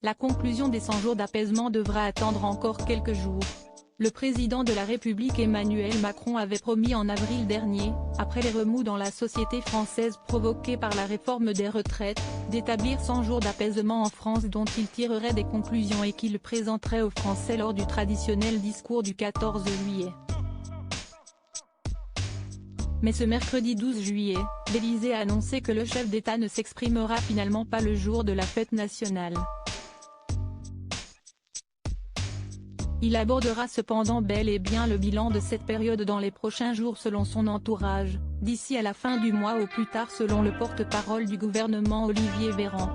la conclusion des 100 jours d'apaisement devra attendre encore quelques jours. Le président de la République Emmanuel Macron avait promis en avril dernier, après les remous dans la société française provoqués par la réforme des retraites, d'établir 100 jours d'apaisement en France dont il tirerait des conclusions et qu'il présenterait aux Français lors du traditionnel discours du 14 juillet. Mais ce mercredi 12 juillet, l'Élysée a annoncé que le chef d'État ne s'exprimera finalement pas le jour de la fête nationale. Il abordera cependant bel et bien le bilan de cette période dans les prochains jours selon son entourage, d'ici à la fin du mois au plus tard selon le porte-parole du gouvernement Olivier Véran.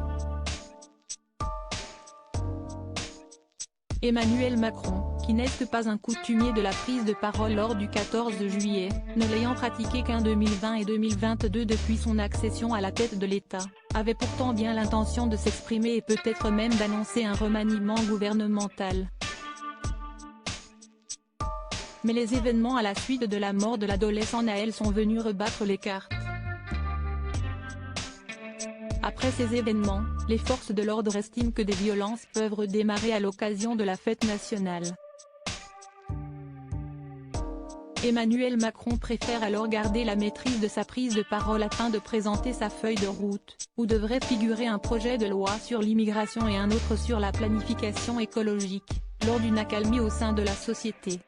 Emmanuel Macron, qui n'est pas un coutumier de la prise de parole lors du 14 juillet, ne l'ayant pratiqué qu'en 2020 et 2022 depuis son accession à la tête de l'État, avait pourtant bien l'intention de s'exprimer et peut-être même d'annoncer un remaniement gouvernemental. Mais les événements à la suite de la mort de l'adolescent Naël sont venus rebattre les cartes. Après ces événements, les forces de l'ordre estiment que des violences peuvent redémarrer à l'occasion de la fête nationale. Emmanuel Macron préfère alors garder la maîtrise de sa prise de parole afin de présenter sa feuille de route, où devrait figurer un projet de loi sur l'immigration et un autre sur la planification écologique, lors d'une accalmie au sein de la société.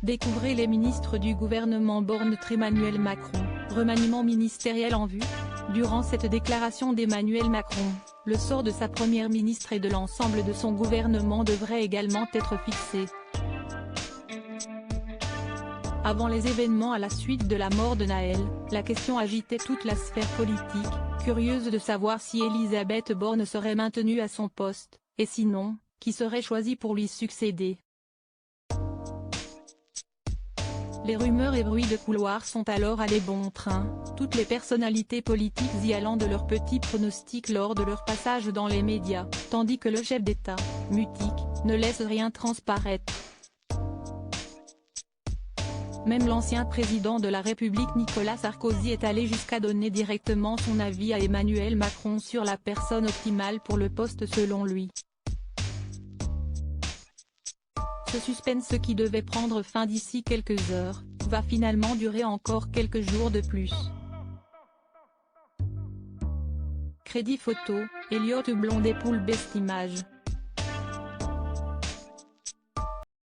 Découvrez les ministres du gouvernement Borne Emmanuel Macron, remaniement ministériel en vue. Durant cette déclaration d'Emmanuel Macron, le sort de sa première ministre et de l'ensemble de son gouvernement devrait également être fixé. Avant les événements à la suite de la mort de Naël, la question agitait toute la sphère politique, curieuse de savoir si Elisabeth Borne serait maintenue à son poste, et sinon, qui serait choisi pour lui succéder. Les rumeurs et bruits de couloir sont alors allés bon train, toutes les personnalités politiques y allant de leurs petits pronostics lors de leur passage dans les médias, tandis que le chef d'État, mutique, ne laisse rien transparaître. Même l'ancien président de la République Nicolas Sarkozy est allé jusqu'à donner directement son avis à Emmanuel Macron sur la personne optimale pour le poste selon lui. Ce suspense qui devait prendre fin d'ici quelques heures, va finalement durer encore quelques jours de plus. Crédit photo, Elliott Blondet pour Best Image.